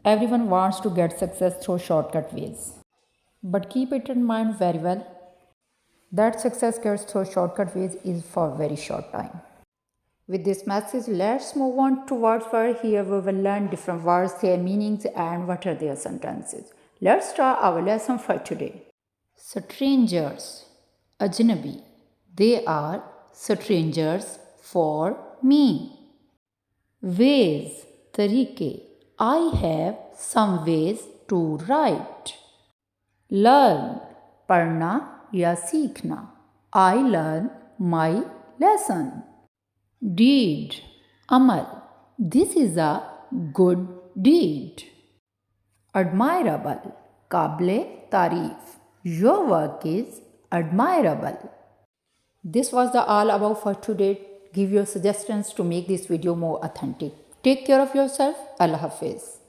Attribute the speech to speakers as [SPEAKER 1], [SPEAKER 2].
[SPEAKER 1] Everyone wants to get success through shortcut ways. But keep it in mind very well that success gets through shortcut ways is for a very short time. With this message, let's move on to words where here we will learn different words, their meanings, and what are their sentences. Let's start our lesson for today. Strangers, ajnabi. They are strangers for me. Ways, तरीके. I have some ways to write. Learn, पढ़ना या सीखना. I learn my lesson. Deed, amal. This is a good deed. Admirable, काबिले तारीफ. Your work is admirable. This was the all about for today. Give your suggestions to make this video more authentic. Take care of yourself. Allah Hafiz.